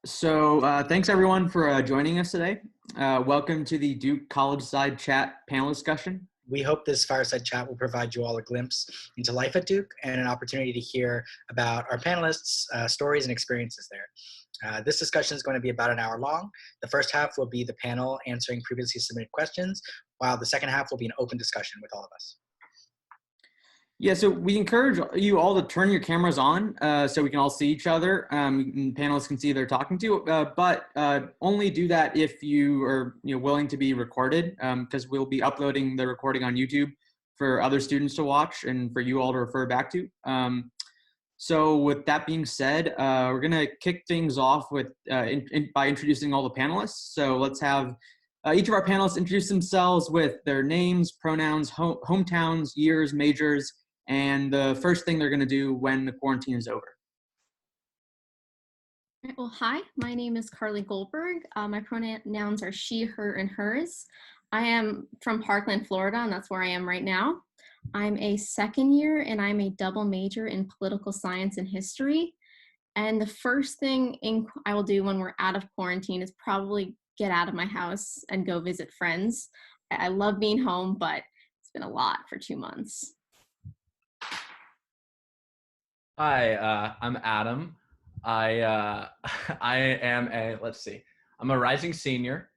Thanks everyone for joining us today. Welcome to the Duke CollegeSide Chat panel discussion. We hope this fireside chat will provide you all a glimpse into life at Duke and an opportunity to hear about our panelists' stories and experiences there. This discussion is going to be about an hour long. The first half will be the panel answering previously submitted questions, while the second half will be an open discussion with all of us. Yeah, so we encourage you all to turn your cameras on so we can all see each other and panelists can see who they're talking to, but only do that if you are willing to be recorded, because we'll be uploading the recording on YouTube for other students to watch and for you all to refer back to. So with that being said, we're going to kick things off with by introducing all the panelists. So let's have each of our panelists introduce themselves with their names, pronouns, hometowns, years, majors, and the first thing they're going to do when the quarantine is over. Well, hi, my name is Carly Goldberg. My pronouns are she, her, and hers. I am from Parkland, Florida, and that's where I am right now. I'm a second year, and I'm a double major in political science and history. And the first thing I will do when we're out of quarantine is probably get out of my house and go visit friends. I love being home, but it's been a lot for 2 months. Hi, I'm Adam. I am I'm a rising senior.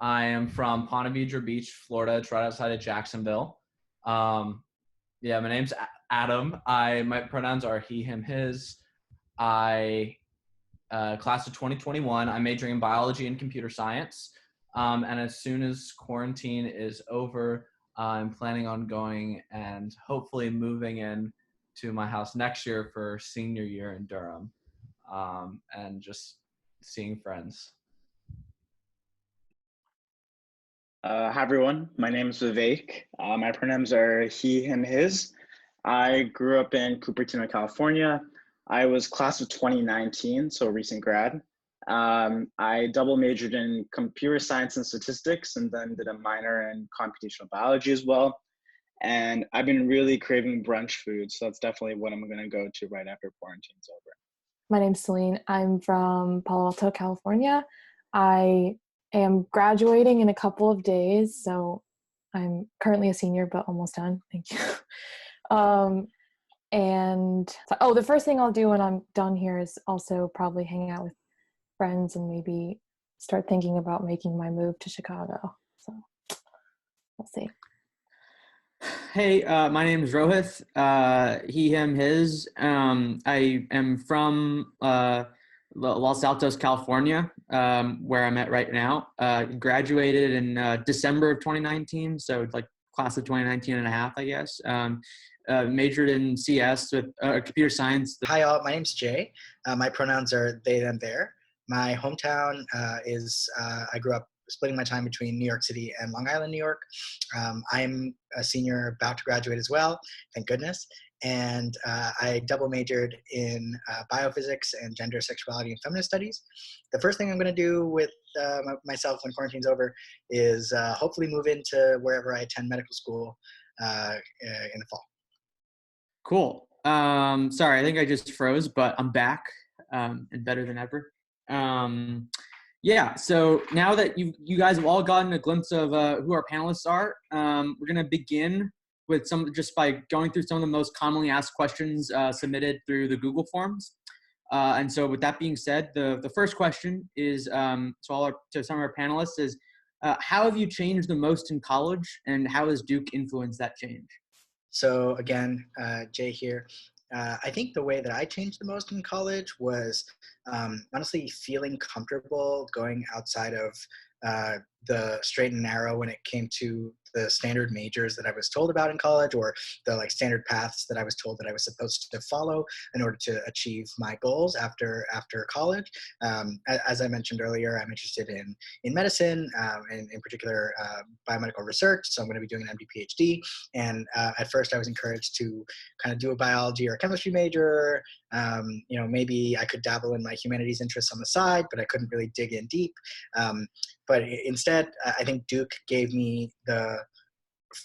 I am from Ponte Vedra Beach, Florida. It's right outside of Jacksonville. My name's Adam. My pronouns are he, him, his. Class of 2021. I'm majoring in biology and computer science. And as soon as quarantine is over, I'm planning on going and hopefully moving in to my house next year for senior year in Durham, and just seeing friends. Hi everyone, my name is Vivek. My pronouns are he, him, his. I grew up in Cupertino, California. I was class of 2019, so a recent grad. I double majored in computer science and statistics and then did a minor in computational biology as well. And I've been really craving brunch food, so that's definitely what I'm gonna go to right after quarantine's over. My name's Celine. I'm from Palo Alto, California. I am graduating in a couple of days, so I'm currently a senior, but almost done. Thank you. The first thing I'll do when I'm done here is also probably hang out with friends and maybe start thinking about making my move to Chicago. So we'll see. Hey, my name is Rohit, he, him, his. I am from Los Altos, California, where I'm at right now. Graduated in December of 2019, so like class of 2019 and a half, I guess. Majored in CS with computer science. Hi all, my name's Jay. My pronouns are they, them, their. My hometown is, I grew up splitting my time between New York City and Long Island, New York. I'm a senior about to graduate as well, thank goodness. And I double majored in biophysics and gender, sexuality, and feminist studies. The first thing I'm going to do with myself when quarantine's over is hopefully move into wherever I attend medical school in the fall. Cool. Sorry, I think I just froze, but I'm back and better than ever. So now that you guys have all gotten a glimpse of who our panelists are, we're going to begin with just by going through some of the most commonly asked questions submitted through the Google Forms. And so with that being said, the first question is to some of our panelists is, how have you changed the most in college, and how has Duke influenced that change? So again, Jay here. I think the way that I changed the most in college was honestly feeling comfortable going outside of the straight and narrow when it came to the standard majors that I was told about in college, or the standard paths that I was told that I was supposed to follow in order to achieve my goals after college. As I mentioned earlier, I'm interested in medicine, and in particular biomedical research. So I'm going to be doing an MD PhD. And at first I was encouraged to kind of do a biology or chemistry major. Maybe I could dabble in my humanities interests on the side, but I couldn't really dig in deep. But instead, I think Duke gave me the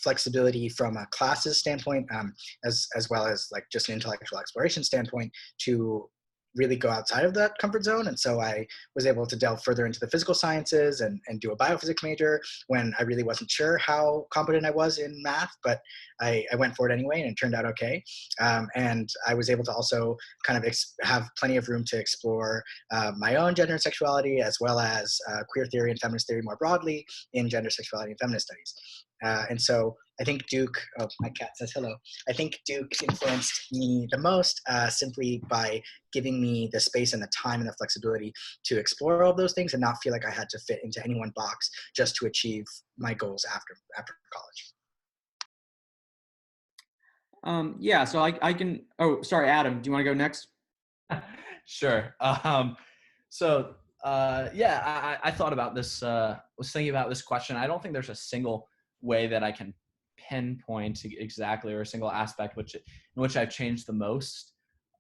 flexibility from a classes standpoint, as well as just an intellectual exploration standpoint, to really go outside of that comfort zone. And so I was able to delve further into the physical sciences and do a biophysics major when I really wasn't sure how competent I was in math, but I went for it anyway, and it turned out okay. And I was able to also kind of have plenty of room to explore my own gender and sexuality, as well as queer theory and feminist theory more broadly in gender, sexuality, and feminist studies. And so I think Duke, oh, my cat says hello. I think Duke influenced me the most simply by giving me the space and the time and the flexibility to explore all of those things and not feel like I had to fit into any one box just to achieve my goals after college. Yeah, so I can, oh, sorry, Adam, do you want to go next? Sure. Yeah, I thought about this, was thinking about this question. I don't think there's a single way that I can pinpoint exactly, or a single aspect in which I've changed the most.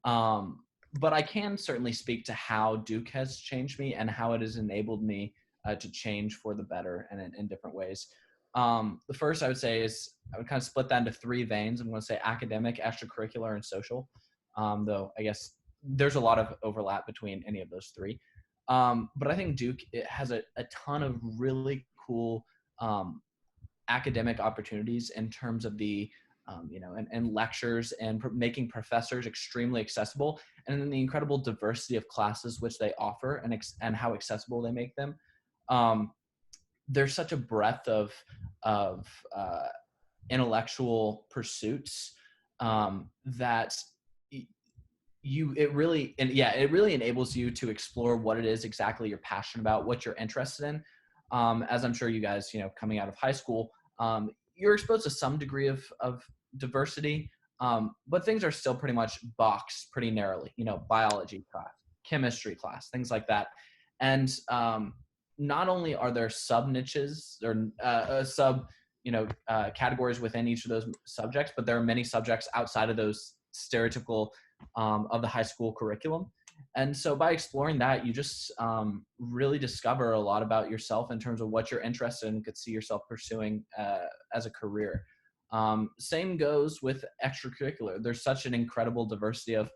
But I can certainly speak to how Duke has changed me and how it has enabled me to change for the better and in different ways. The first I would say is, I would kind of split that into three veins. I'm going to say academic, extracurricular, and social. Though I guess there's a lot of overlap between any of those three. But I think Duke, it has a ton of really cool academic opportunities in terms of the, and lectures and making professors extremely accessible, and then the incredible diversity of classes which they offer and how accessible they make them. There's such a breadth of intellectual pursuits that it really enables you to explore what it is exactly you're passionate about, what you're interested in. As I'm sure you guys, coming out of high school, you're exposed to some degree of diversity, but things are still pretty much boxed pretty narrowly, biology class, chemistry class, things like that. And not only are there sub niches or categories within each of those subjects, but there are many subjects outside of those stereotypical of the high school curriculum. And so by exploring that, you just really discover a lot about yourself in terms of what you're interested in and could see yourself pursuing as a career. Same goes with extracurricular. There's such an incredible diversity of,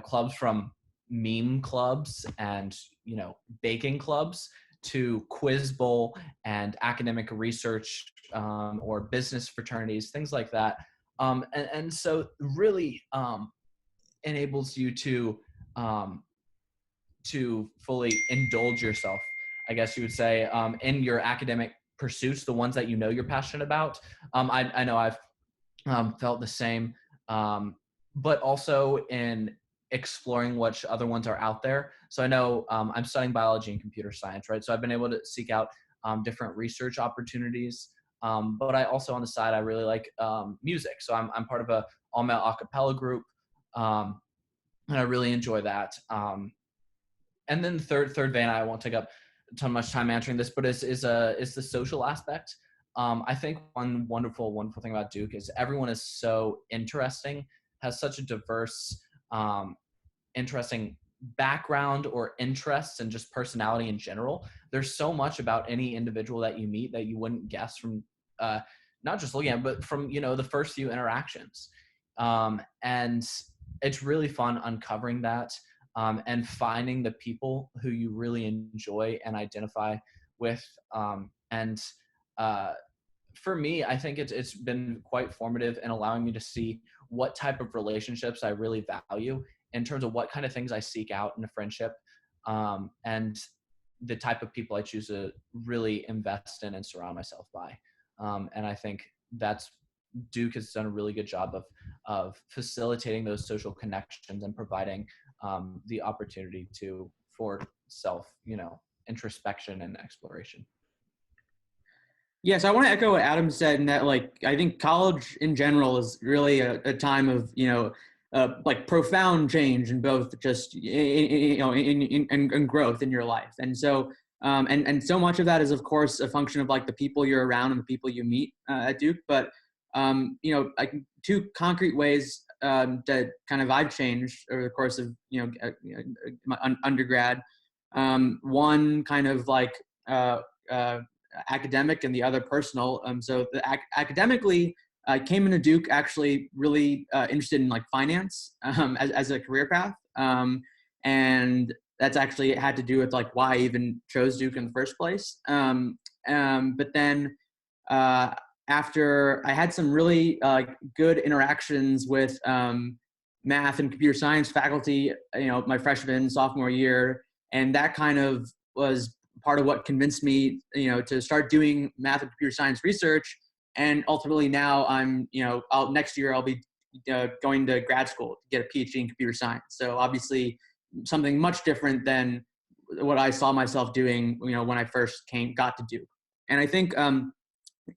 clubs, from meme clubs and, baking clubs to quiz bowl and academic research or business fraternities, things like that. And so really enables you to fully indulge yourself, I guess you would say, in your academic pursuits, the ones that you're passionate about. I know I've felt the same, but also in exploring which other ones are out there. So I know I'm studying biology and computer science, right? So I've been able to seek out different research opportunities. But I also, on the side, I really like music. So I'm part of a all-male a cappella group, and I really enjoy that. And then the third vein, I won't take up too much time answering this, but is the social aspect. I think one wonderful thing about Duke is everyone is so interesting, has such a diverse, interesting background or interests and just personality in general. There's so much about any individual that you meet that you wouldn't guess from not just looking at, but from the first few interactions. And it's really fun uncovering that and finding the people who you really enjoy and identify with. For me, I think it's been quite formative in allowing me to see what type of relationships I really value in terms of what kind of things I seek out in a friendship, and the type of people I choose to really invest in and surround myself by. And I think Duke has done a really good job of facilitating those social connections and providing the opportunity for self, introspection and exploration. Yes, I want to echo what Adam said, in that, I think college in general is really a time of, profound change in both just, in growth in your life. And so, and so much of that is, of course, a function of the people you're around and the people you meet at Duke. But, two concrete ways that kind of I've changed over the course of, my undergrad. One kind of academic and the other personal. So academically, I came into Duke actually really interested in finance as a career path. And that's actually had to do with like why I even chose Duke in the first place. But then after I had some really good interactions with math and computer science faculty, my freshman, sophomore year, and that kind of was part of what convinced me, to start doing math and computer science research. And ultimately now I'm, next year I'll be going to grad school to get a PhD in computer science. So obviously something much different than what I saw myself doing, when I first got to Duke. And I think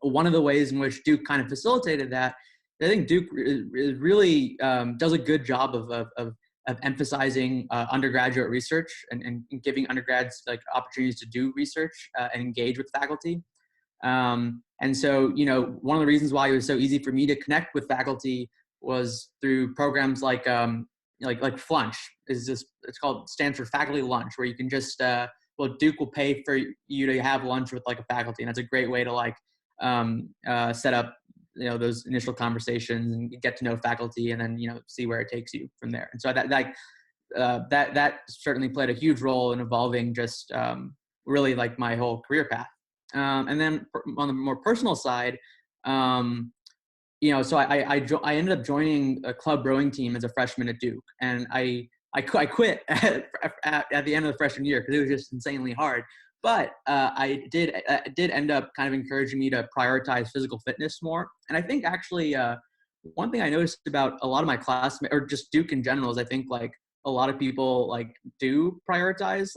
one of the ways in which Duke kind of facilitated that, I think Duke really does a good job of emphasizing undergraduate research and giving undergrads like opportunities to do research and engage with faculty. And so, one of the reasons why it was so easy for me to connect with faculty was through programs like Flunch. It's stands for Faculty Lunch, where you can just Duke will pay for you to have lunch with like a faculty, and that's a great way to set up those initial conversations and get to know faculty, and then see where it takes you from there. And so that certainly played a huge role in evolving just really like my whole career path. And then on the more personal side, so I ended up joining a club rowing team as a freshman at Duke, and I quit at the end of the freshman year because it was just insanely hard. But it did end up kind of encouraging me to prioritize physical fitness more. And I think actually one thing I noticed about a lot of my classmates, or just Duke in general, is I think like a lot of people like do prioritize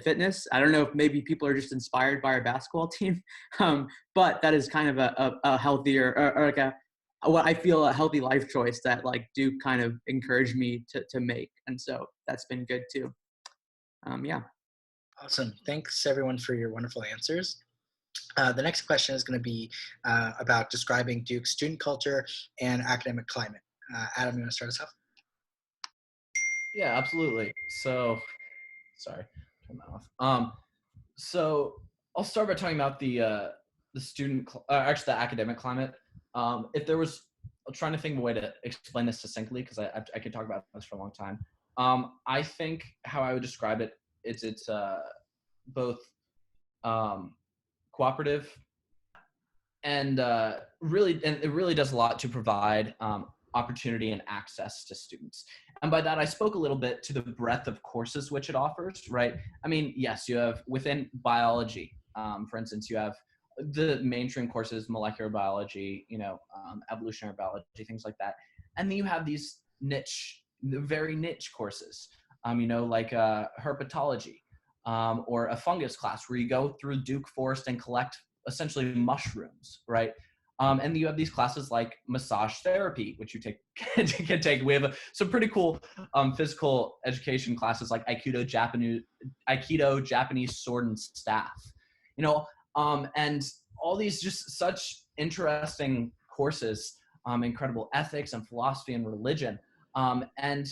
fitness. I don't know if maybe people are just inspired by our basketball team, but that is kind of a healthier or like what I feel a healthy life choice that like Duke kind of encouraged me to make. And so that's been good too. Yeah. Awesome. Thanks everyone for your wonderful answers. The next question is going to be about describing Duke's student culture and academic climate. Adam, you want to start us off? Yeah, absolutely. So, sorry, turn that off. So I'll start by talking about the actually the academic climate. If there was, I'm trying to think of a way to explain this succinctly because I could talk about this for a long time. I think how I would describe it, it's both cooperative and it really does a lot to provide opportunity and access to students. And by that, I spoke a little bit to the breadth of courses which it offers, right? I mean, yes, you have within biology, for instance, you have the mainstream courses, molecular biology, evolutionary biology, things like that. And then you have these very niche courses, like herpetology or a fungus class where you go through Duke Forest and collect essentially mushrooms, right? And then you have these classes like massage therapy, which you can take. We have some pretty cool physical education classes like Aikido, Japanese sword and staff, and all these just such interesting courses, incredible ethics and philosophy and religion. And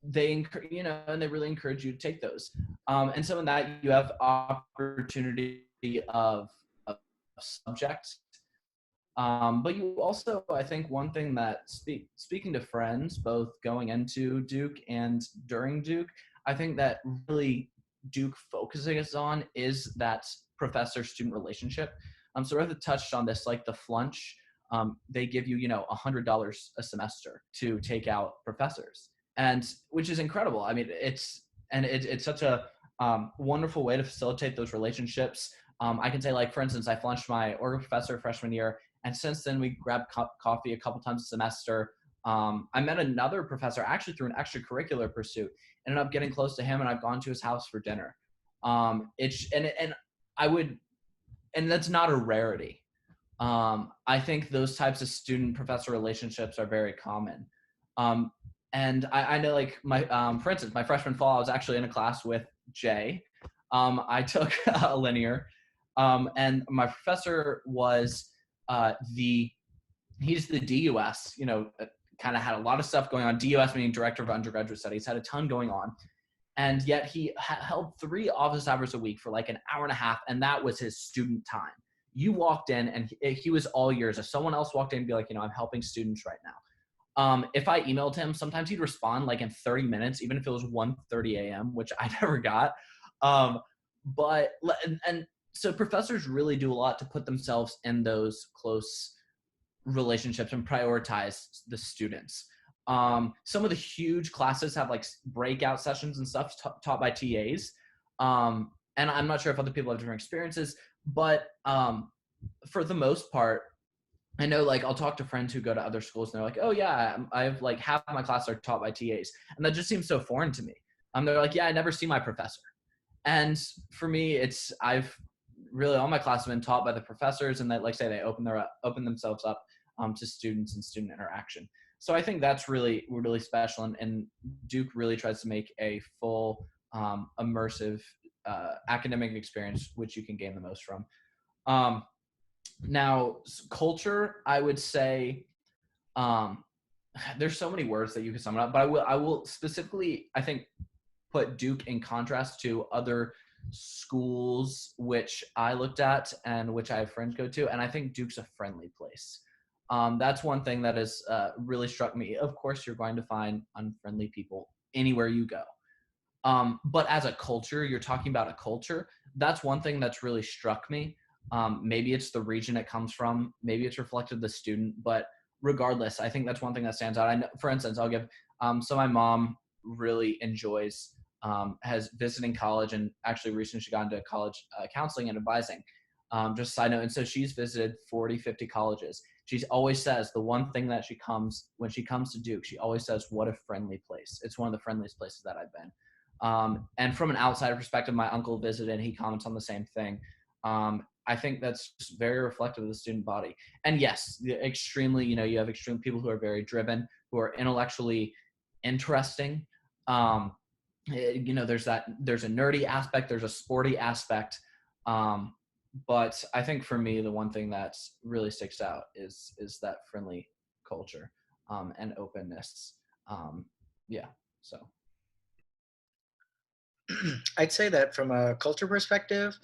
they really encourage you to take those. And so in that you have opportunity of subjects. But you also, I think one thing that speaking to friends, both going into Duke and during Duke, I think that really Duke focuses on is that professor-student relationship. So Rotha touched on this, like the flunch, they give you, $100 a semester to take out professors, and which is incredible. I mean, it's such a wonderful way to facilitate those relationships. I can say, like, for instance, I flunched my org professor freshman year, and since then we grabbed coffee a couple times a semester. I met another professor actually through an extracurricular pursuit, ended up getting close to him, and I've gone to his house for dinner. And that's not a rarity. I think those types of student-professor relationships are very common. And I know, like, for instance, my freshman fall, I was actually in a class with Jay. I took a linear, and my professor was he's the DUS, kind of had a lot of stuff going on. DUS meaning Director of Undergraduate Studies, had a ton going on. And yet he held 3 office hours a week for like an hour and a half, and that was his student time. You walked in, and he was all yours. If someone else walked in and be like, I'm helping students right now. If I emailed him, sometimes he'd respond like in 30 minutes, even if it was 1:30 a.m., which I never got. But and so professors really do a lot to put themselves in those close relationships and prioritize the students. Some of the huge classes have like breakout sessions and stuff taught by TAs. And I'm not sure if other people have different experiences, but for the most part, I know like I'll talk to friends who go to other schools and they're like, oh yeah, I've like half my class are taught by TAs. And that just seems so foreign to me. They're like, yeah, I never see my professor. And for me, I've really, all my classes have been taught by the professors, and they, like say, they open themselves up to students and student interaction. So I think that's really, really special. And Duke really tries to make a full immersive academic experience, which you can gain the most from. Now, culture, I would say, there's so many words that you can sum it up, but I will specifically, I think, put Duke in contrast to other schools which I looked at and which I have friends go to, and I think Duke's a friendly place. That's one thing that has really struck me. Of course, you're going to find unfriendly people anywhere you go. But as a culture, you're talking about a culture. That's one thing that's really struck me. Maybe it's the region it comes from. Maybe it's reflected the student. But regardless, I think that's one thing that stands out. I know, for instance, I'll give, so my mom really enjoys, has visiting college, and actually recently she got into college counseling and advising. Just a side note. And so she's visited 40, 50 colleges. She always says the one thing that when she comes to Duke, she always says, what a friendly place. It's one of the friendliest places that I've been. And from an outsider perspective, my uncle visited and he comments on the same thing. I think that's just very reflective of the student body. And yes, extremely, you have extreme people who are very driven, who are intellectually interesting. There's a nerdy aspect, there's a sporty aspect. But I think for me, the one thing that really sticks out is that friendly culture, and openness. So. I'd say that from a culture perspective,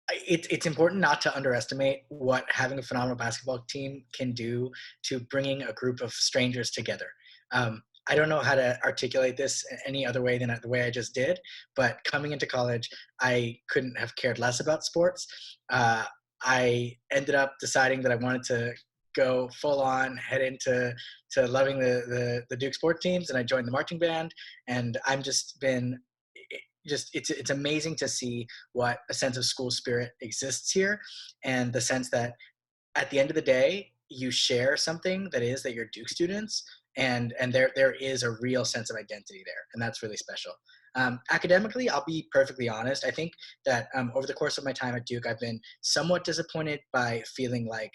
it's important not to underestimate what having a phenomenal basketball team can do to bringing a group of strangers together. I don't know how to articulate this any other way than the way I just did, but coming into college, I couldn't have cared less about sports. I ended up deciding that I wanted to go full on, head into loving the Duke sport teams, and I joined the marching band, and I'm just been it's amazing to see what a sense of school spirit exists here, and the sense that at the end of the day, you share something that you're Duke students, and there is a real sense of identity there, and that's really special. Academically, I'll be perfectly honest. I think that over the course of my time at Duke, I've been somewhat disappointed by feeling like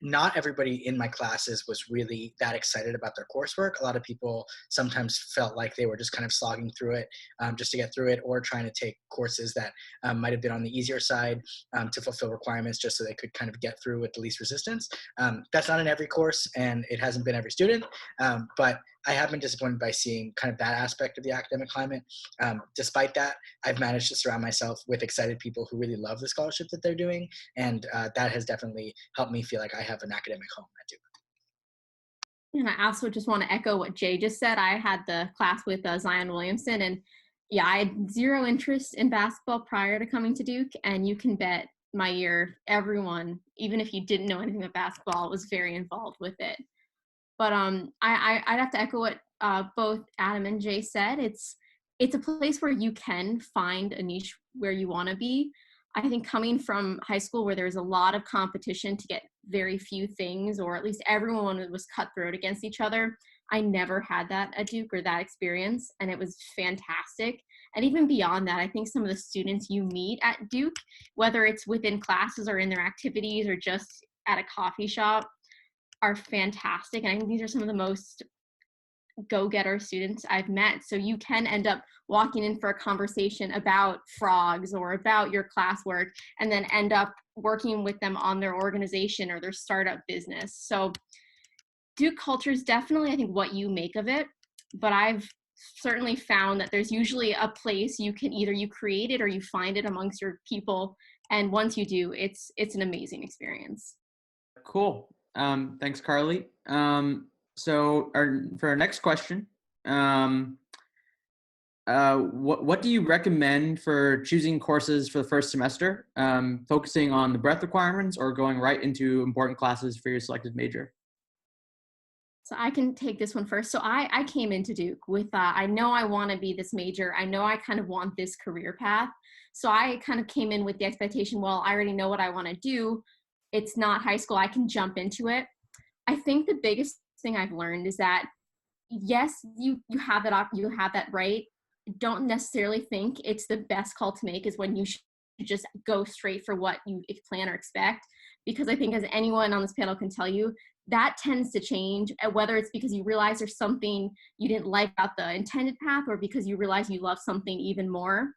not everybody in my classes was really that excited about their coursework. A lot of people sometimes felt like they were just kind of slogging through it just to get through it, or trying to take courses that might have been on the easier side to fulfill requirements just so they could kind of get through with the least resistance. That's not in every course, and it hasn't been every student, but I have been disappointed by seeing kind of that aspect of the academic climate. Despite that, I've managed to surround myself with excited people who really love the scholarship that they're doing, and that has definitely helped me feel like I have an academic home at Duke. And I also just want to echo what Jay just said. I had the class with Zion Williamson, and yeah, I had zero interest in basketball prior to coming to Duke, and you can bet my year, everyone, even if you didn't know anything about basketball, was very involved with it. But I'd have to echo what both Adam and Jay said. It's a place where you can find a niche where you want to be. I think coming from high school where there was a lot of competition to get very few things, or at least everyone was cutthroat against each other, I never had that at Duke, or that experience, and it was fantastic. And even beyond that, I think some of the students you meet at Duke, whether it's within classes or in their activities or just at a coffee shop, are fantastic. And I think these are some of the most go-getter students I've met. So you can end up walking in for a conversation about frogs or about your classwork, and then end up working with them on their organization or their startup business. So Duke culture is definitely, I think, what you make of it. But I've certainly found that there's usually a place you can either you create it or you find it amongst your people. And once you do, it's an amazing experience. Cool. Thanks, Carly. So for our next question, what do you recommend for choosing courses for the first semester, focusing on the breadth requirements or going right into important classes for your selected major? So I can take this one first. So I came into Duke with, I know I want to be this major. I know I kind of want this career path. So I kind of came in with the expectation, well, I already know what I want to do. It's not high school. I can jump into it. I think the biggest thing I've learned is that, yes, you have that right. Don't necessarily think it's the best call to make is when you should just go straight for what you plan or expect. Because I think, as anyone on this panel can tell you, that tends to change, whether it's because you realize there's something you didn't like about the intended path or because you realize you love something even more.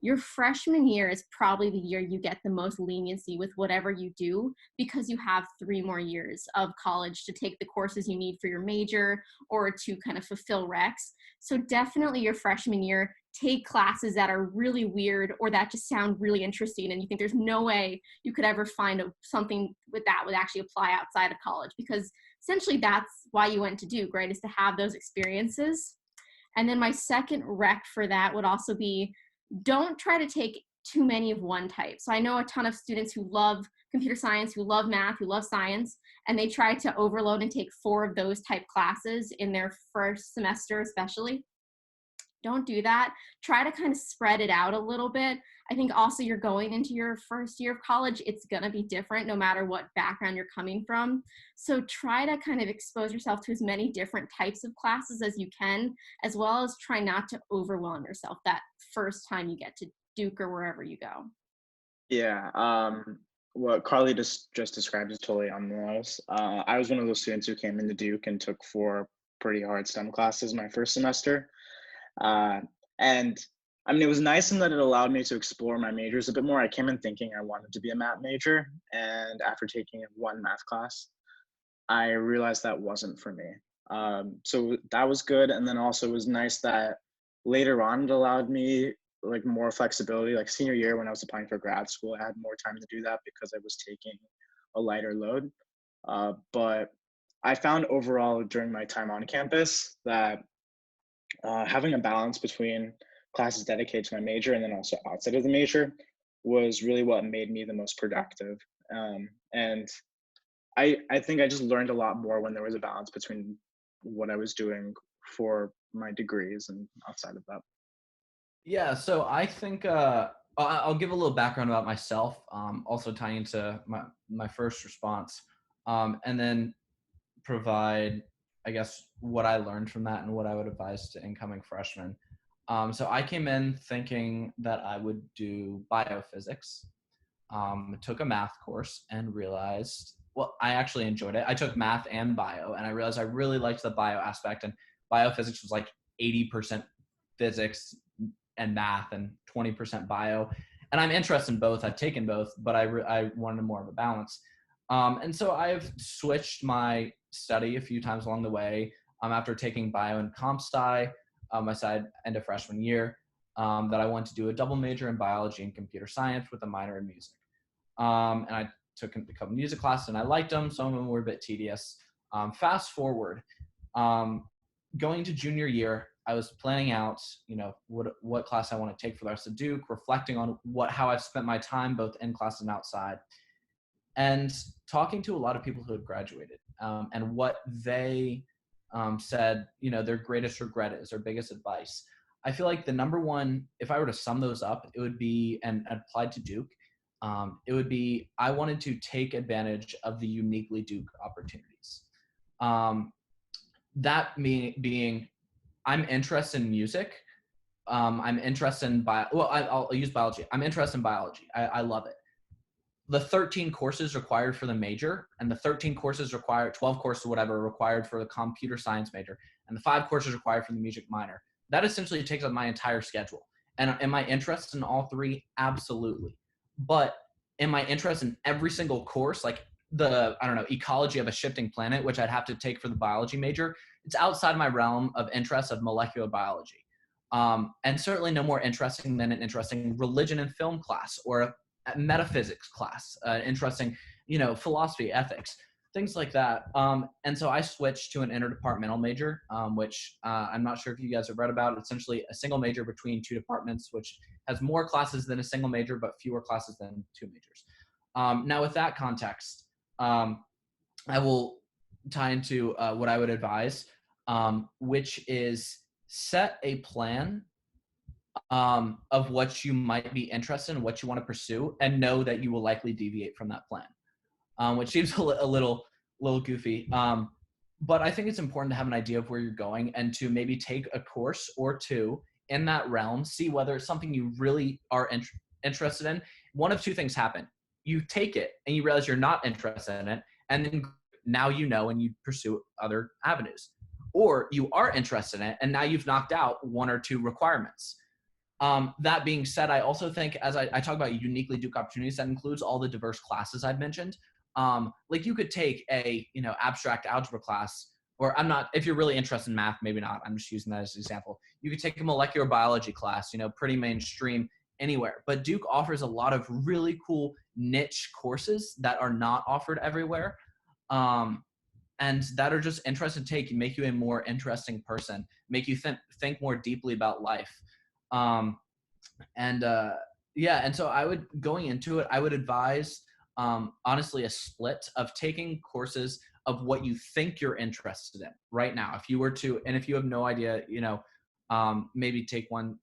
Your freshman year is probably the year you get the most leniency with whatever you do, because you have 3 more years of college to take the courses you need for your major or to kind of fulfill recs. So definitely your freshman year, take classes that are really weird or that just sound really interesting and you think there's no way you could ever find something with that would actually apply outside of college, because essentially that's why you went to Duke, right, is to have those experiences. And then my second rec for that would also be, don't try to take too many of one type. So I know a ton of students who love computer science, who love math, who love science, and they try to overload and take 4 of those type classes in their first semester especially. Don't do that. Try to kind of spread it out a little bit. I think also you're going into your first year of college. It's going to be different no matter what background you're coming from. So try to kind of expose yourself to as many different types of classes as you can, as well as try not to overwhelm yourself that first time you get to Duke or wherever you go. Yeah, what Carly just described is totally on the nose. I was one of those students who came into Duke and took 4 pretty hard STEM classes my first semester. And I mean, it was nice in that it allowed me to explore my majors a bit more. I came in thinking I wanted to be a math major, and after taking 1 math class, I realized that wasn't for me. So that was good. And then also it was nice that later on it allowed me like more flexibility. Like senior year when I was applying for grad school, I had more time to do that because I was taking a lighter load. But I found overall during my time on campus that having a balance between classes dedicated to my major and then also outside of the major was really what made me the most productive. And I think I just learned a lot more when there was a balance between what I was doing for my degrees and outside of that. Yeah, so I think I'll give a little background about myself, also tying into my first response, and then provide, I guess, what I learned from that and what I would advise to incoming freshmen. So I came in thinking that I would do biophysics, took a math course and realized, well, I actually enjoyed it. I took math and bio, and I realized I really liked the bio aspect, and biophysics was like 80% physics and math and 20% bio. And I'm interested in both. I've taken both, but I wanted more of a balance. And so I've switched my study a few times along the way. After taking bio and comp sci, I decided end of freshman year that I wanted to do a double major in biology and computer science with a minor in music. And I took a couple music classes and I liked them. Some of them were a bit tedious. Fast forward, going to junior year, I was planning out, what class I want to take for the rest of Duke, reflecting on how I've spent my time both in class and outside, and talking to a lot of people who had graduated and what they said, their greatest regret is, their biggest advice. I feel like the number one, if I were to sum those up, it would be, and applied to Duke, it would be, I wanted to take advantage of the uniquely Duke opportunities. That being, I'm interested in music. I'm interested in I'll use biology. I'm interested in biology. I love it. The 13 courses required for the major and the 13 courses required, 12 courses, whatever, required for the computer science major, and the 5 courses required for the music minor, that essentially takes up my entire schedule. And am I interested in all 3? Absolutely. But am I interested in every single course? Like ecology of a shifting planet, which I'd have to take for the biology major, it's outside my realm of interest of molecular biology. And certainly no more interesting than an interesting religion and film class or a metaphysics class, interesting, philosophy, ethics. things like that. And so I switched to an interdepartmental major, which I'm not sure if you guys have read about. Essentially a single major between two departments, which has more classes than a single major, but fewer classes than two majors. Now with that context, I will tie into what I would advise, which is set a plan of what you might be interested in, what you want to pursue, and know that you will likely deviate from that plan, which seems a little goofy. But I think it's important to have an idea of where you're going and to maybe take a course or two in that realm, see whether it's something you really are interested in. One of two things happen. You take it and you realize you're not interested in it, and then now you know and you pursue other avenues. Or you are interested in it and now you've knocked out one or two requirements. That being said, I also think as I talk about uniquely Duke opportunities, that includes all the diverse classes I've mentioned. Like you could take a, abstract algebra class, or if you're really interested in math, maybe not, I'm just using that as an example. You could take a molecular biology class, pretty mainstream anywhere, but Duke offers a lot of really cool niche courses that are not offered everywhere. And that are just interesting to take, make you a more interesting person, make you think more deeply about life. And so going into it, I would advise, honestly, a split of taking courses of what you think you're interested in right now. If you were to, and if you have no idea, maybe take one.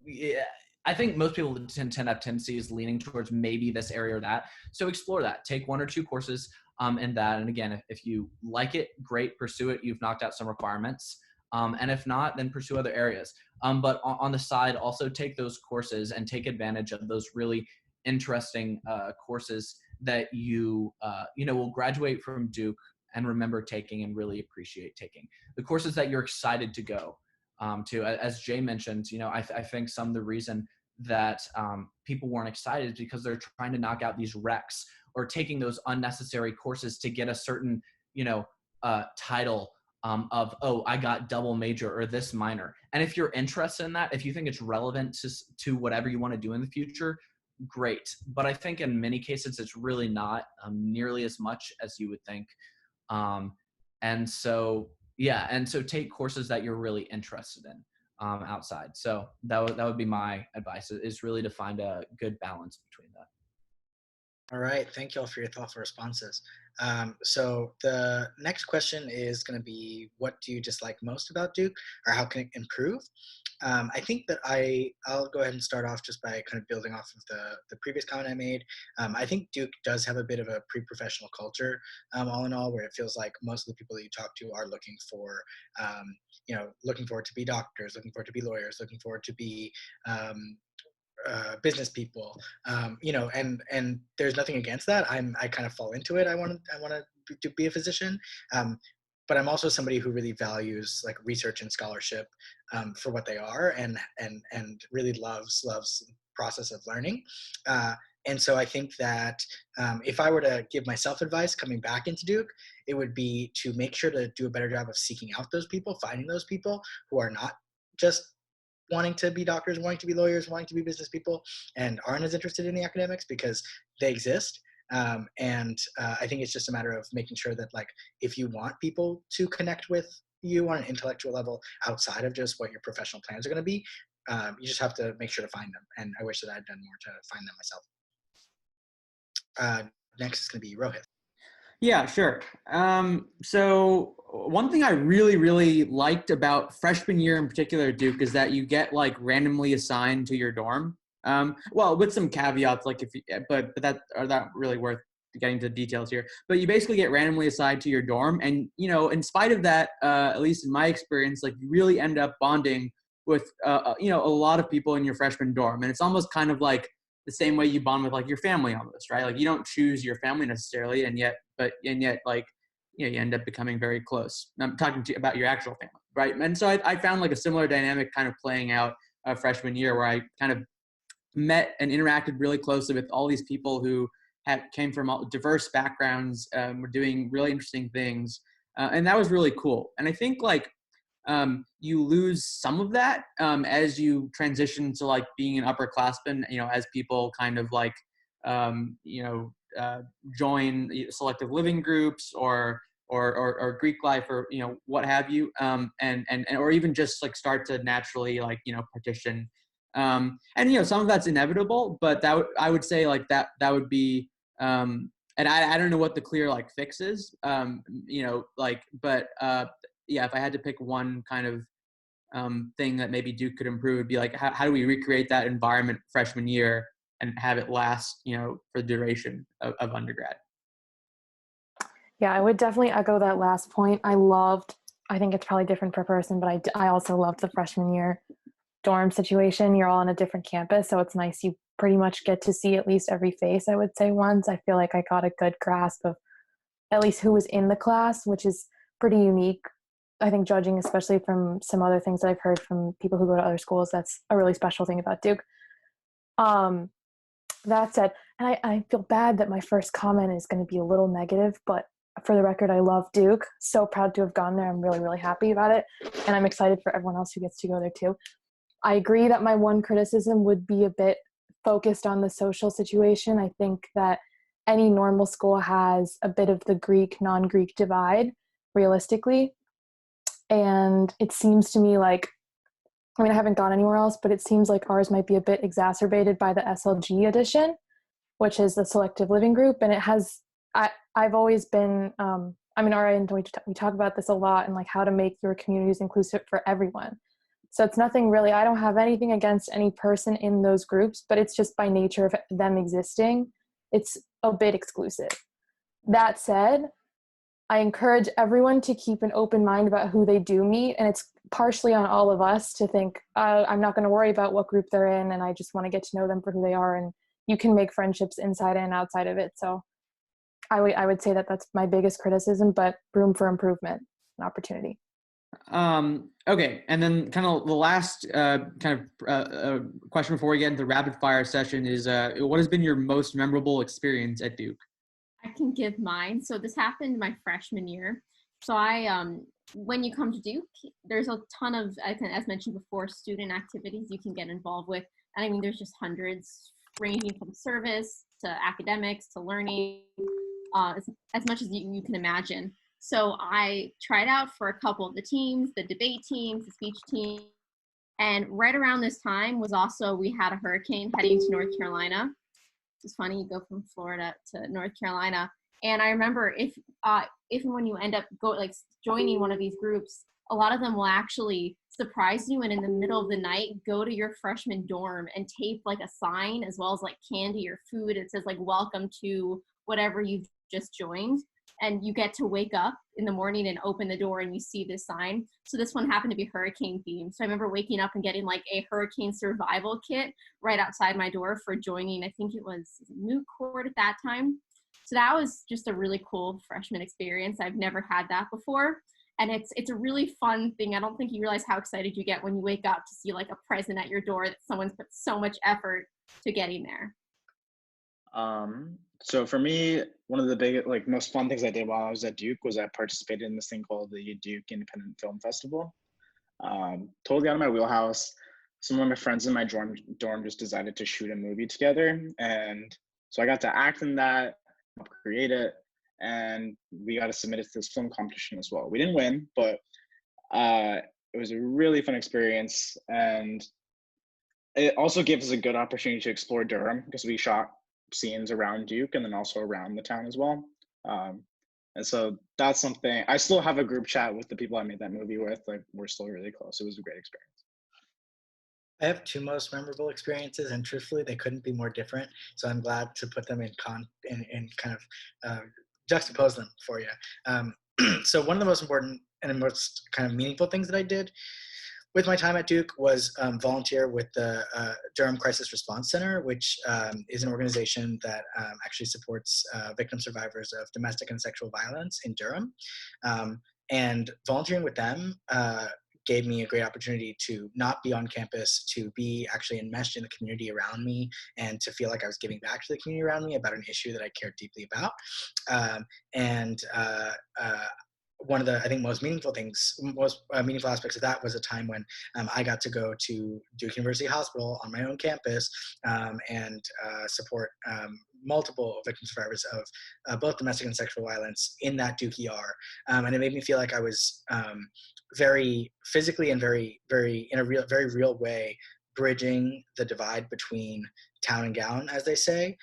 Yeah, I think most people tend to have tendencies leaning towards maybe this area or that. So explore that, take one or two courses in that. And again, if you like it, great, pursue it. You've knocked out some requirements. And if not, then pursue other areas. But on the side, also take those courses and take advantage of those really interesting courses that you will graduate from Duke and remember taking and really appreciate taking. The courses that you're excited to go to. As Jay mentioned, I think some of the reason that people weren't excited is because they're trying to knock out these recs or taking those unnecessary courses to get a certain, title of, oh, I got double major or this minor. And if you're interested in that, if you think it's relevant to whatever you want to do in the future, great. But I think in many cases, it's really not nearly as much as you would think. And so take courses that you're really interested in outside. So that would be my advice, is really to find a good balance between that. All right, thank you all for your thoughtful responses. So the next question is going to be, what do you dislike most about Duke, or how can it improve? I think that I'll go ahead and start off just by kind of building off of the previous comment I made. I think Duke does have a bit of a pre-professional culture, all in all, where it feels like most of the people that you talk to are looking forward to be doctors, looking forward to be lawyers, looking forward to be business people, and there's nothing against that. I kind of fall into it. I want to be a physician, but I'm also somebody who really values like research and scholarship for what they are, and really loves the process of learning. And so I think that if I were to give myself advice coming back into Duke, it would be to make sure to do a better job of seeking out those people, finding those people who are not just wanting to be doctors, wanting to be lawyers, wanting to be business people, and aren't as interested in the academics, because they exist. And I think it's just a matter of making sure that, like, if you want people to connect with you on an intellectual level outside of just what your professional plans are going to be, you just have to make sure to find them. And I wish that I'd done more to find them myself. Next is going to be Rohit. Yeah, sure. So one thing I really, really liked about freshman year in particular at Duke is that you get like randomly assigned to your dorm. Well, with some caveats, like but that are not really worth getting to details here. But you basically get randomly assigned to your dorm, and in spite of that, at least in my experience, like you really end up bonding with a lot of people in your freshman dorm, and it's almost kind of like the same way you bond with like your family almost, right? Like you don't choose your family necessarily, and yet like, you end up becoming very close. I'm talking to you about your actual family, right? And so I found like a similar dynamic kind of playing out freshman year, where I kind of met and interacted really closely with all these people who came from all diverse backgrounds, were doing really interesting things. And that was really cool. And I think like, you lose some of that as you transition to like being an upperclassman, as people kind of like, join selective living groups or Greek life or what have you, and or even just like start to naturally like partition, and some of that's inevitable, but I would say like that would be, and I don't know what the clear like fix is, but yeah, if I had to pick one kind of thing that maybe Duke could improve, would be like how do we recreate that environment freshman year and have it last for the duration of undergrad. Yeah, I would definitely echo that last point. I think it's probably different per person, but I also loved the freshman year dorm situation. You're all on a different campus, so it's nice. You pretty much get to see at least every face, I would say, once. I feel like I got a good grasp of at least who was in the class, which is pretty unique. I think judging, especially from some other things that I've heard from people who go to other schools, that's a really special thing about Duke. That said, and I feel bad that my first comment is going to be a little negative, but for the record, I love Duke. So proud to have gone there. I'm really, really happy about it. And I'm excited for everyone else who gets to go there too. I agree that my one criticism would be a bit focused on the social situation. I think that any normal school has a bit of the Greek, non-Greek divide, realistically. And it seems to me like, I haven't gone anywhere else, but it seems like ours might be a bit exacerbated by the SLG edition, which is the selective living group. And it has, I've always been, RA, and we talk about this a lot, and like how to make your communities inclusive for everyone. So it's nothing really, I don't have anything against any person in those groups, but it's just by nature of them existing, it's a bit exclusive. That said, I encourage everyone to keep an open mind about who they do meet, and it's partially on all of us to think, I'm not going to worry about what group they're in, and I just want to get to know them for who they are, and you can make friendships inside and outside of it. So I would say that that's my biggest criticism, but room for improvement and opportunity. Okay, and then kind of the last question before we get into the rapid fire session is, what has been your most memorable experience at Duke? I can give mine. So this happened my freshman year. So when you come to Duke, there's a ton of, as mentioned before, student activities you can get involved with. And there's just hundreds, ranging from service to academics to learning, as much as you can imagine. So I tried out for a couple of the teams, the debate teams, the speech team. And right around this time was also, we had a hurricane heading to North Carolina. It's funny, you go from Florida to North Carolina. And I remember if and when you end up joining one of these groups, a lot of them will actually surprise you and in the middle of the night go to your freshman dorm and tape like a sign as well as like candy or food. It says like, welcome to whatever you've just joined. And you get to wake up in the morning and open the door and you see this sign. So this one happened to be hurricane themed. So I remember waking up and getting like a hurricane survival kit right outside my door for joining, I think it was moot court at that time. So that was just a really cool freshman experience. I've never had that before. And it's a really fun thing. I don't think you realize how excited you get when you wake up to see like a present at your door that someone's put so much effort to getting there. So for me, one of the big, most fun things I did while I was at Duke was I participated in this thing called the Duke Independent Film Festival. Totally out of my wheelhouse. Some of my friends in my dorm just decided to shoot a movie together. And so I got to act in that, create it, and we got to submit it to this film competition as well. We didn't win, but it was a really fun experience. And it also gives us a good opportunity to explore Durham because we shot scenes around Duke and then also around the town as well. And so that's something, I still have a group chat with the people I made that movie with. We're still really close. It was a great experience. I have two most memorable experiences, and truthfully, they couldn't be more different. So I'm glad to put them in kind of juxtapose them for you. So one of the most important and most kind of meaningful things that I did with my time at Duke was volunteer with the Durham Crisis Response Center, which is an organization that actually supports victim survivors of domestic and sexual violence in Durham. And volunteering with them gave me a great opportunity to not be on campus, to be actually enmeshed in the community around me, and to feel like I was giving back to the community around me about an issue that I cared deeply about. One of the, I think, most meaningful aspects of that was a time when I got to go to Duke University Hospital on my own campus and support multiple victim survivors of both domestic and sexual violence in that Duke ER. And it made me feel like I was very physically and very in a very real way bridging the divide between town and gown, as they say,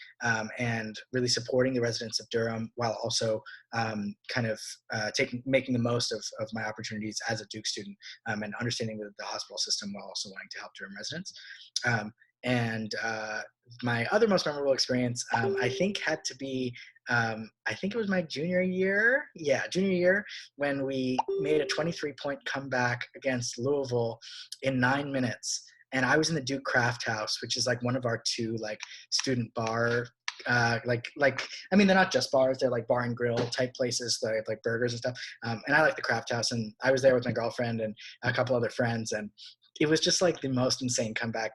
and really supporting the residents of Durham while also making the most of my opportunities as a Duke student, and understanding the hospital system while also wanting to help Durham residents. And my other most memorable experience, I think, had to be, I think it was my junior year. Yeah, junior year, when we made a 23-point comeback against Louisville in 9 minutes. And I was in the Duke Craft House, which is like one of our two like student bar, I mean, they're not just bars, they're like bar and grill type places, like burgers and stuff. And I like the Craft House, and I was there with my girlfriend and a couple other friends. And it was just like the most insane comeback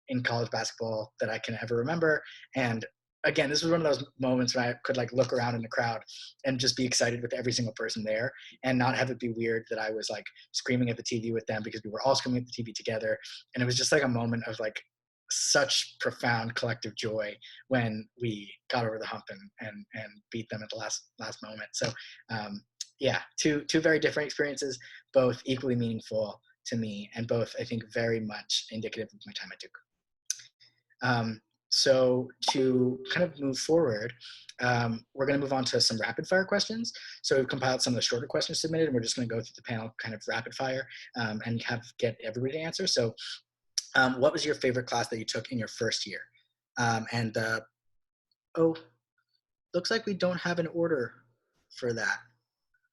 in college basketball that I can ever remember. And again, this was one of those moments when I could like look around in the crowd and just be excited with every single person there and not have it be weird that I was like screaming at the TV with them, because we were all screaming at the TV together. And it was just like a moment of like such profound collective joy when we got over the hump and beat them at the last moment. So yeah, two very different experiences, both equally meaningful to me, and both, I think, very much indicative of my time at Duke. So to kind of move forward, we're going to move on to some rapid fire questions. So we've compiled some of the shorter questions submitted, and we're just going to go through the panel kind of rapid fire and get everybody to answer. So what was your favorite class that you took in your first year? Looks like we don't have an order for that.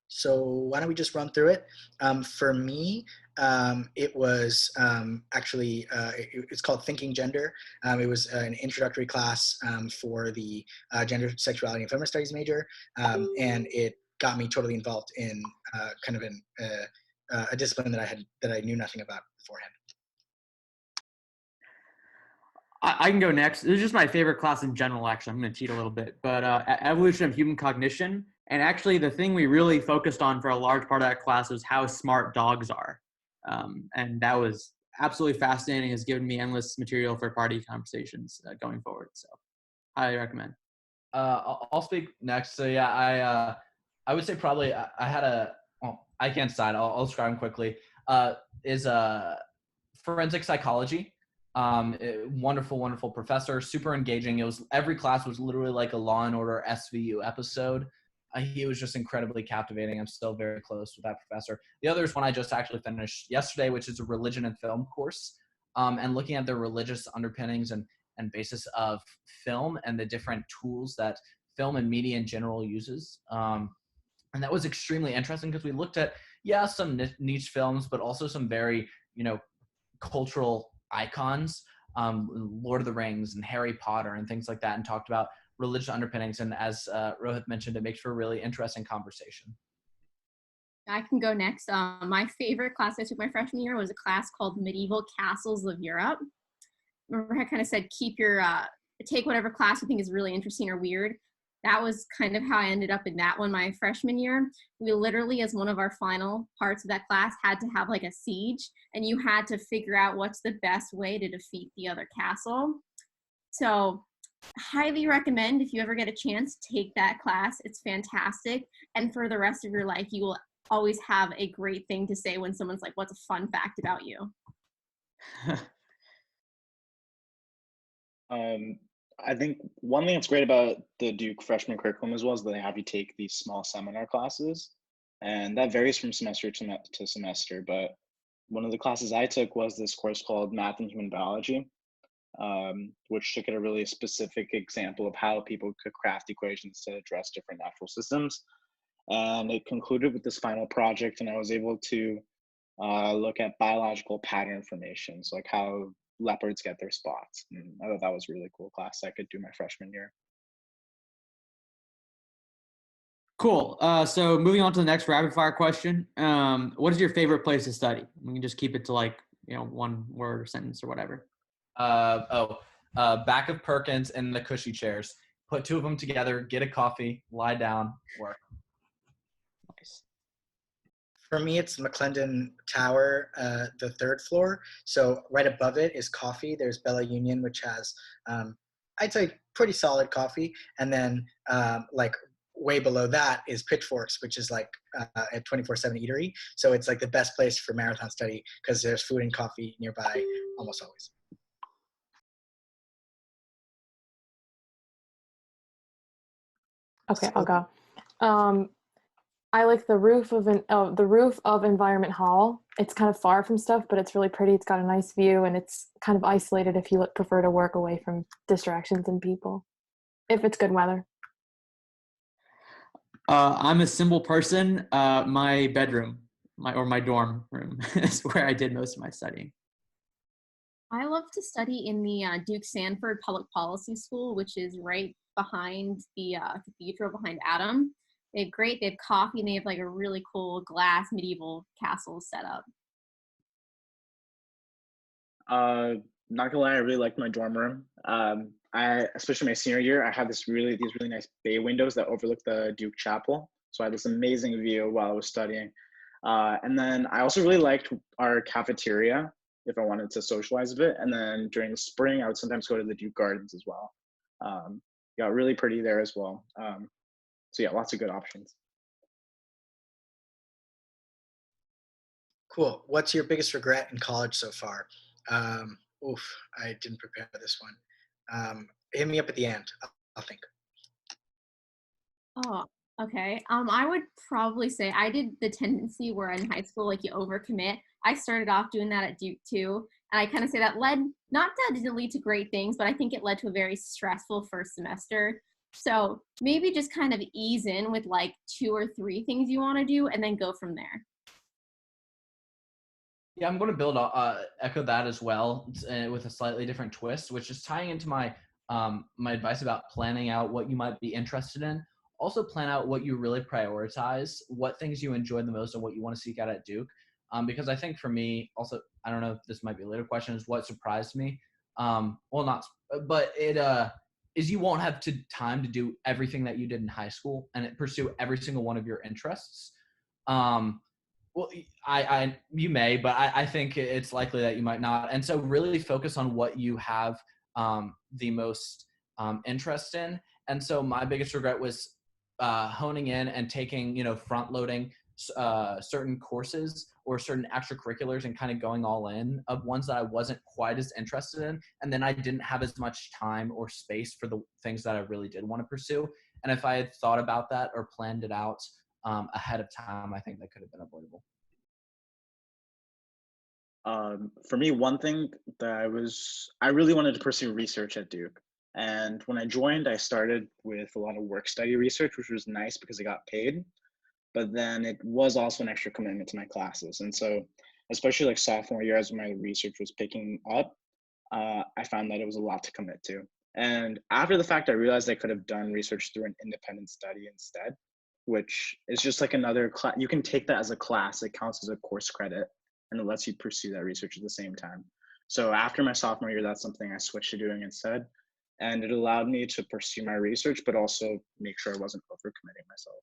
So why don't we just run through it? For me, it was it's called Thinking Gender. It was an introductory class for the gender, sexuality, and feminist studies major, and it got me totally involved in a discipline that I knew nothing about beforehand. I can go next. This is just my favorite class in general, actually. I'm going to cheat a little bit. But evolution of human cognition. And actually, the thing we really focused on for a large part of that class was how smart dogs are. And that was absolutely fascinating. It's given me endless material for party conversations going forward. So highly recommend. I'll speak next. So yeah, I would say probably I can't decide. I'll describe them quickly. Is forensic psychology. Wonderful professor, super engaging. Every class was literally like a Law and Order SVU episode. He was just incredibly captivating. I'm still very close with that professor. The other is one I just actually finished yesterday, which is a religion and film course, and looking at the religious underpinnings and basis of film and the different tools that film and media in general uses. And that was extremely interesting because we looked at, some niche films, but also some very, cultural icons, Lord of the Rings and Harry Potter and things like that, and talked about religious underpinnings. And as Rohit mentioned, it makes for a really interesting conversation. I can go next. My favorite class I took my freshman year was a class called Medieval Castles of Europe. Remember I kind of said take whatever class you think is really interesting or weird. That was kind of how I ended up in that one my freshman year. We literally, as one of our final parts of that class, had to have like a siege, and you had to figure out what's the best way to defeat the other castle. So highly recommend, if you ever get a chance, take that class. It's fantastic. And for the rest of your life, you will always have a great thing to say when someone's like, what's a fun fact about you? I think one thing that's great about the Duke freshman curriculum as well is that they have you take these small seminar classes, and that varies from semester to semester. But one of the classes I took was this course called Math and Human Biology, which took at a really specific example of how people could craft equations to address different natural systems. And it concluded with this final project, and I was able to look at biological pattern information, so like how leopards get their spots. And I thought that was a really cool class I could do my freshman year. Cool. So moving on to the next rapid fire question. What is your favorite place to study? We can just keep it to like, one word or sentence or whatever. Back of Perkins in the cushy chairs. Put two of them together, get a coffee, lie down, work. Nice. For me, it's McClendon Tower, the third floor. So right above it is coffee. There's Bella Union, which has I'd say pretty solid coffee. And then like way below that is Pitchforks, which is like a 24/7 eatery. So it's like the best place for marathon study because there's food and coffee nearby almost always. Okay, I'll go. I like the roof of Environment Hall. It's kind of far from stuff, but it's really pretty. It's got a nice view, and it's kind of isolated if you prefer to work away from distractions and people, if it's good weather. I'm a simple person. My bedroom, my dorm room is where I did most of my studying. I love to study in the Duke Sanford Public Policy School, which is right behind the cathedral behind Adam. They have coffee, and they have like a really cool glass medieval castle set up. Not gonna lie, I really liked my dorm room. Especially my senior year, I had these really nice bay windows that overlook the Duke Chapel. So I had this amazing view while I was studying. And then I also really liked our cafeteria if I wanted to socialize a bit. And then during the spring, I would sometimes go to the Duke Gardens as well. Got really pretty there as well. So yeah, lots of good options. Cool. What's your biggest regret in college so far? I didn't prepare for this one. Hit me up at the end. I'll think. Oh, okay. I would probably say I did the tendency where in high school, like you overcommit. I started off doing that at Duke too. And I kind of say that didn't lead to great things, but I think it led to a very stressful first semester. So maybe just kind of ease in with like 2 or 3 things you want to do and then go from there. Yeah, I'm going to echo that as well, with a slightly different twist, which is tying into my my advice about planning out what you might be interested in. Also plan out what you really prioritize, what things you enjoy the most and what you want to seek out at Duke. Because I think for me, also, I don't know if this might be a later question, is what surprised me. But it is you won't have time to do everything that you did in high school and pursue every single one of your interests. Well, you may, but I think it's likely that you might not. And so really focus on what you have the most interest in. And so my biggest regret was honing in and taking, front loading certain courses or certain extracurriculars and kind of going all in of ones that I wasn't quite as interested in. And then I didn't have as much time or space for the things that I really did want to pursue. And if I had thought about that or planned it out ahead of time, I think that could have been avoidable. For me, one thing that I really wanted to pursue research at Duke. And when I joined, I started with a lot of work study research, which was nice because I got paid. But then it was also an extra commitment to my classes. And so, especially like sophomore year, as my research was picking up, I found that it was a lot to commit to. And after the fact, I realized I could have done research through an independent study instead, which is just like another class. You can take that as a class. It counts as a course credit, and it lets you pursue that research at the same time. So after my sophomore year, that's something I switched to doing instead. And it allowed me to pursue my research, but also make sure I wasn't overcommitting myself.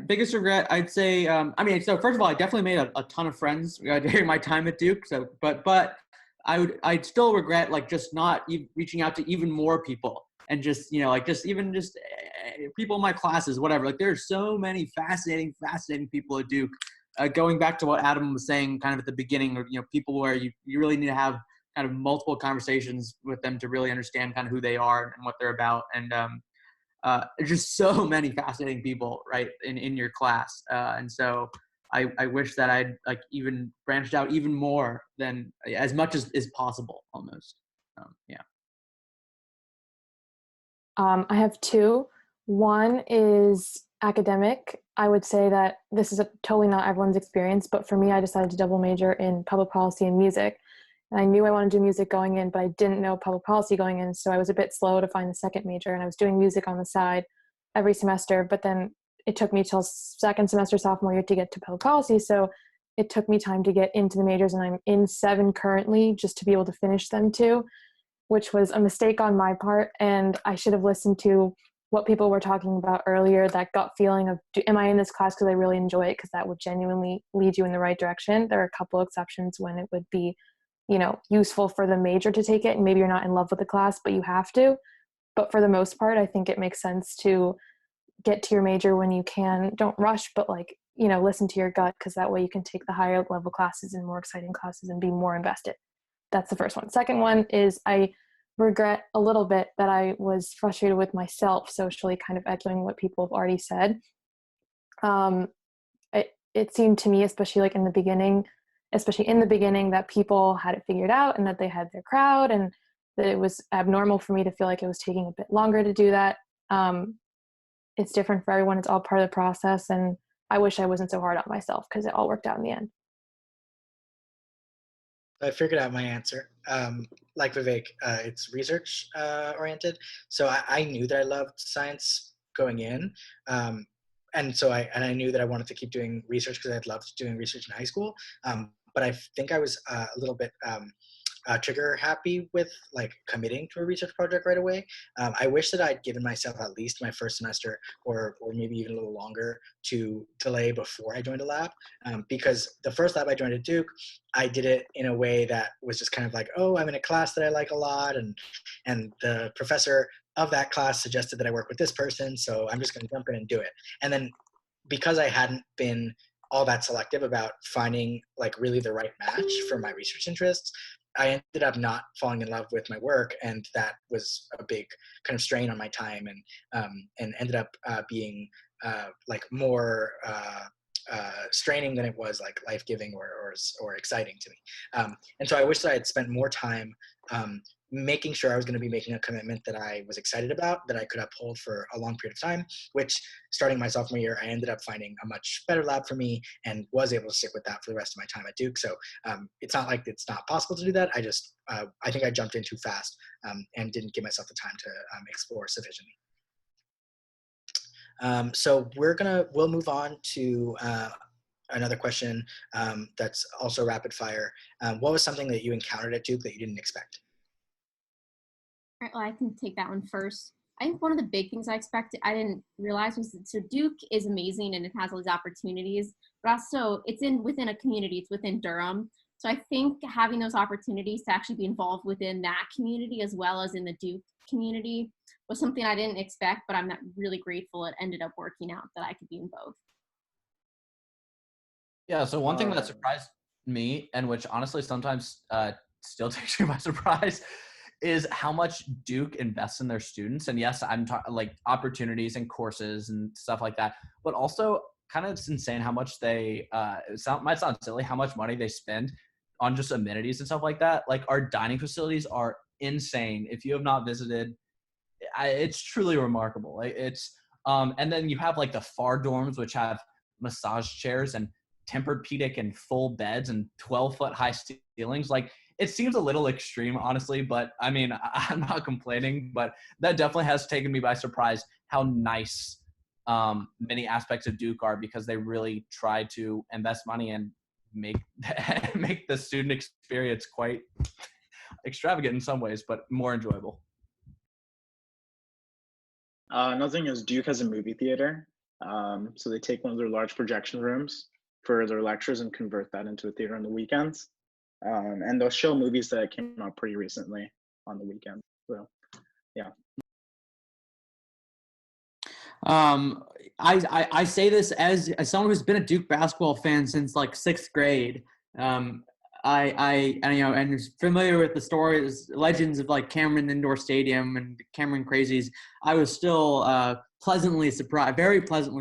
Biggest regret, I'd say, so first of all, I definitely made a ton of friends during my time at Duke. So, but I'd still regret like just not reaching out to even more people and just, people in my classes, whatever. Like there's so many fascinating people at Duke. Going back to what Adam was saying kind of at the beginning, or, people where you really need to have kind of multiple conversations with them to really understand kind of who they are and what they're about. And, there's just so many fascinating people, right, in your class. And so I wish that I'd like even branched out even more than as much as is possible almost. I have 2. One is academic. I would say that this is totally not everyone's experience, but for me, I decided to double major in public policy and music. And I knew I wanted to do music going in, but I didn't know public policy going in. So I was a bit slow to find the second major, and I was doing music on the side every semester. But then it took me till second semester, sophomore year to get to public policy. So it took me time to get into the majors, and I'm in 7 currently just to be able to finish them too, which was a mistake on my part. And I should have listened to what people were talking about earlier, that gut feeling of, am I in this class because I really enjoy it? Because that would genuinely lead you in the right direction. There are a couple exceptions when it would be useful for the major to take it, and maybe you're not in love with the class, but you have to. But for the most part, I think it makes sense to get to your major when you can. Don't rush, but listen to your gut, because that way you can take the higher level classes and more exciting classes and be more invested. That's the first one. Second one is I regret a little bit that I was frustrated with myself socially, kind of echoing what people have already said. It seemed to me, especially in the beginning, that people had it figured out and that they had their crowd, and that it was abnormal for me to feel like it was taking a bit longer to do that. It's different for everyone. It's all part of the process. And I wish I wasn't so hard on myself, because it all worked out in the end. I figured out my answer. Like Vivek, it's research oriented. So I knew that I loved science going in. And I knew that I wanted to keep doing research because I'd loved doing research in high school. But I think I was a little bit trigger happy with committing to a research project right away. I wish that I'd given myself at least my first semester or maybe even a little longer to delay before I joined a lab, because the first lab I joined at Duke, I did it in a way that was just kind of oh, I'm in a class that I like a lot, and the professor of that class suggested that I work with this person, so I'm just going to jump in and do it. And then because I hadn't been all that selective about finding really the right match for my research interests, I ended up not falling in love with my work, and that was a big kind of strain on my time, and ended up being more straining than it was life-giving or exciting to me. And so I wish that I had spent more time making sure I was going to be making a commitment that I was excited about, that I could uphold for a long period of time, which starting my sophomore year, I ended up finding a much better lab for me and was able to stick with that for the rest of my time at Duke. So it's not like it's not possible to do that. I think I jumped in too fast and didn't give myself the time to explore sufficiently. So we'll move on to another question that's also rapid fire. What was something that you encountered at Duke that you didn't expect? All right, well, I can take that one first. I think one of the big things I didn't realize was that, so Duke is amazing and it has all these opportunities, but also it's within a community, it's within Durham. So I think having those opportunities to actually be involved within that community as well as in the Duke community was something I didn't expect, but I'm really grateful it ended up working out that I could be in both. Yeah, so one thing that surprised me, and which honestly sometimes still takes me by surprise, is how much Duke invests in their students. And yes, I'm talking opportunities and courses and stuff like that, but also kind of it's insane how much they might sound silly how much money they spend on just amenities and stuff like that. Our dining facilities are insane. If you have not visited, it's truly remarkable. And then you have the FAR dorms, which have massage chairs and Tempur-Pedic and full beds and 12-foot high ceilings. It seems a little extreme, honestly, but I mean, I'm not complaining, but that definitely has taken me by surprise how nice many aspects of Duke are, because they really try to invest money and make the student experience quite extravagant in some ways, but more enjoyable. Another thing is Duke has a movie theater. So they take one of their large projection rooms for their lectures and convert that into a theater on the weekends. And they'll show movies that came out pretty recently on the weekend. So, yeah. I say this as someone who's been a Duke basketball fan since 6th grade. I and is familiar with the stories, legends of Cameron Indoor Stadium and Cameron Crazies. I was still very pleasantly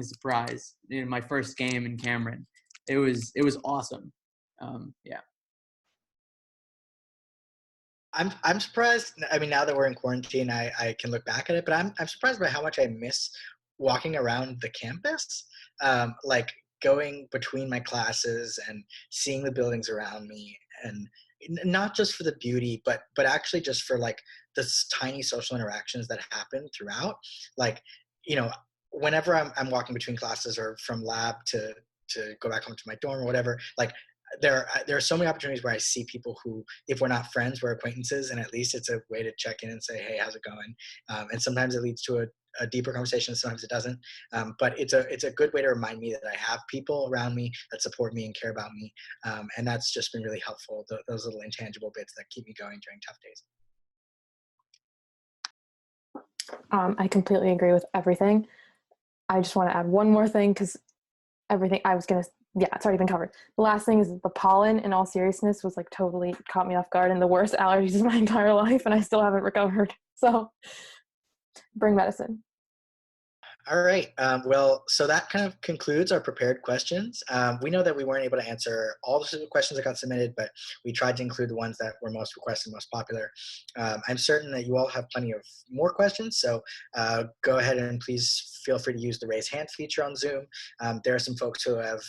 surprised in my first game in Cameron. It was awesome. Yeah. I'm surprised. I mean, now that we're in quarantine, I can look back at it, but I'm surprised by how much I miss walking around the campus, going between my classes and seeing the buildings around me, and not just for the beauty, but actually just for the tiny social interactions that happen throughout. Whenever I'm walking between classes or from lab to go back home to my dorm or whatever, there are so many opportunities where I see people who, if we're not friends, we're acquaintances, and at least it's a way to check in and say, hey, how's it going? And sometimes it leads to a deeper conversation. Sometimes it doesn't. But it's a good way to remind me that I have people around me that support me and care about me. And that's just been really helpful. Those little intangible bits that keep me going during tough days. I completely agree with everything. I just want to add one more thing because everything I was going to, yeah, it's already been covered. The last thing is the pollen, in all seriousness, was like totally caught me off guard and the worst allergies of my entire life, and I still haven't recovered. So bring medicine. All right. Well, so that kind of concludes our prepared questions. We know that we weren't able to answer all the questions that got submitted, but we tried to include the ones that were most requested, most popular. I'm certain that you all have plenty of more questions, so go ahead and please feel free to use the raise hand feature on Zoom. There are some folks who have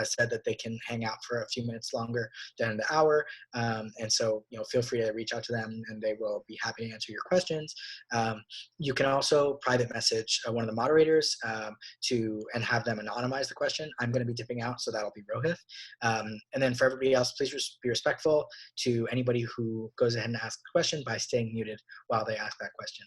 said that they can hang out for a few minutes longer than an hour, and so feel free to reach out to them, and they will be happy to answer your questions. You can also private message one of the moderators and have them anonymize the question. I'm going to be dipping out, so that'll be Rohith. And then for everybody else, please be respectful to anybody who goes ahead and asks a question by staying muted while they ask that question.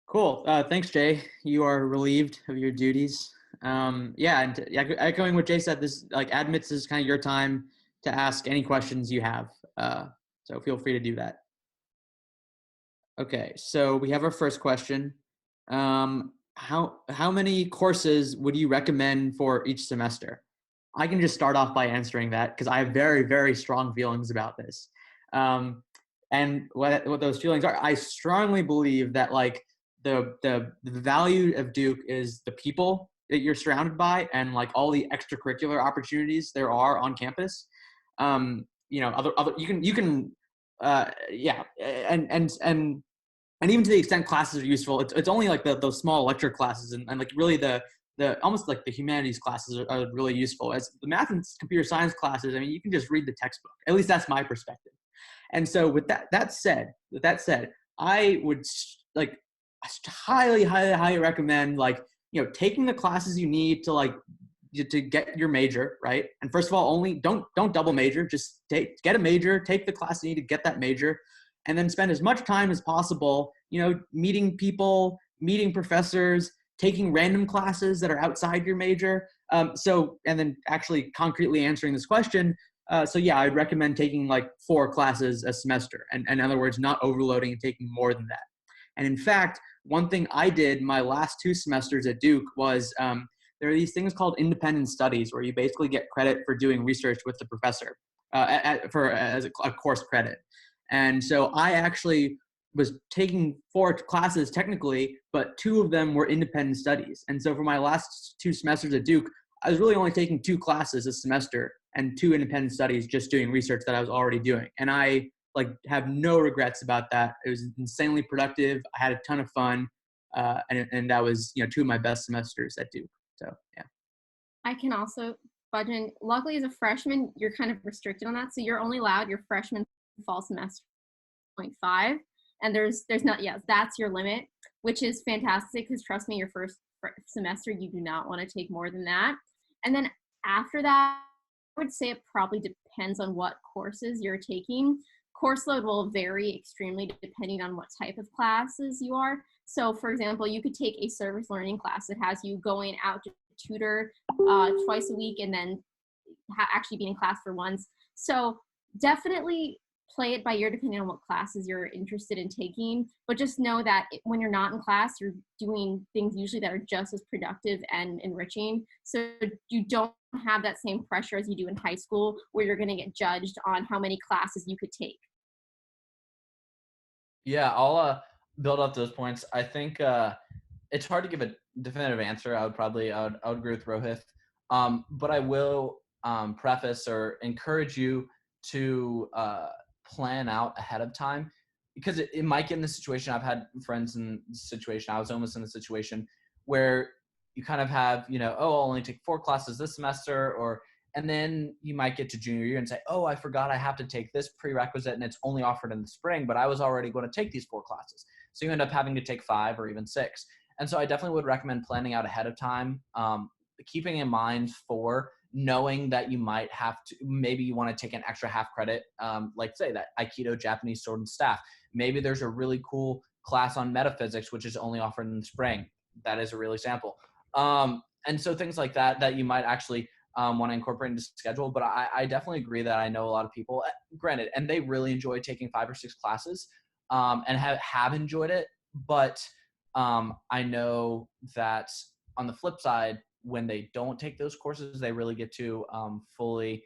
Cool. Thanks, Jay. You are relieved of your duties. Yeah, and echoing what Jay said, this admits is kind of your time to ask any questions you have. So feel free to do that. Okay, so we have our first question. How many courses would you recommend for each semester? I can just start off by answering that because I have very, very strong feelings about this. And what those feelings are, I strongly believe that the value of Duke is the people that you're surrounded by and all the extracurricular opportunities there are on campus. And even to the extent classes are useful, it's only those small lecture classes and really the almost the humanities classes are really useful. As the math and computer science classes, I mean, you can just read the textbook. At least that's my perspective. And so with that said, I would highly recommend taking the classes you need to get your major, right? And first of all, don't double major, just get a major, take the class you need to get that major, and then spend as much time as possible, meeting people, meeting professors, taking random classes that are outside your major. And then actually concretely answering this question. So yeah, I'd recommend taking 4 classes a semester, and in other words, not overloading and taking more than that. And in fact, one thing I did my last 2 semesters at Duke was there are these things called independent studies where you basically get credit for doing research with the professor as a course credit. And so I actually was taking 4 classes technically, but 2 of them were independent studies. And so for my last 2 semesters at Duke, I was really only taking 2 classes a semester and 2 independent studies, just doing research that I was already doing. And I have no regrets about that. It was insanely productive. I had a ton of fun. And that was, 2 of my best semesters at Duke. So, yeah. I can also budge in. Luckily, as a freshman, you're kind of restricted on that. So you're only allowed your freshman fall semester 0.5. And there's not, yes, that's your limit, which is fantastic because trust me, your first semester, you do not want to take more than that. And then after that, I would say it probably depends on what courses you're taking. Course load will vary extremely depending on what type of classes you are. So for example, you could take a service learning class that has you going out to tutor twice a week and then actually being in class for once. So definitely play it by ear depending on what classes you're interested in taking, but just know that when you're not in class, you're doing things usually that are just as productive and enriching. So you don't have that same pressure as you do in high school where you're going to get judged on how many classes you could take. Yeah, I'll build up those points. I think it's hard to give a definitive answer. I would agree with Rohith. But I will preface or encourage you to plan out ahead of time, because it might get in the situation. I've had friends in the situation. I was almost in the situation where you kind of have, I'll only take 4 classes this semester, and then you might get to junior year and say, oh, I forgot I have to take this prerequisite and it's only offered in the spring, but I was already going to take these 4 classes. So you end up having to take 5 or even 6. And so I definitely would recommend planning out ahead of time, keeping in mind for knowing that you might have to, maybe you want to take an extra half credit, like say that Aikido Japanese sword and staff. Maybe there's a really cool class on metaphysics, which is only offered in the spring. That is a real example. And so things like that you might actually want to incorporate into schedule. But I definitely agree that I know a lot of people, granted, and they really enjoy taking 5 or 6 classes and have enjoyed it. But I know that on the flip side, when they don't take those courses, they really get to fully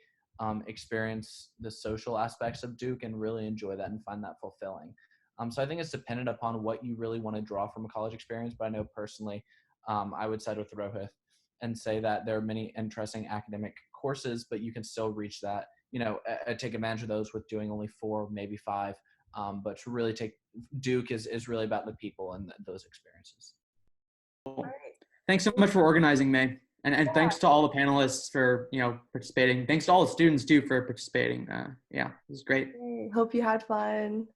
experience the social aspects of Duke and really enjoy that and find that fulfilling. So I think it's dependent upon what you really want to draw from a college experience. But I know personally, I would side with Rohith and say that there are many interesting academic courses, but you can still reach that, take advantage of those with doing only 4, maybe 5. But to really take Duke is really about the people and those experiences. Thanks so much for organizing, May. And thanks to all the panelists for, participating. Thanks to all the students too for participating. Yeah, it was great. Hope you had fun.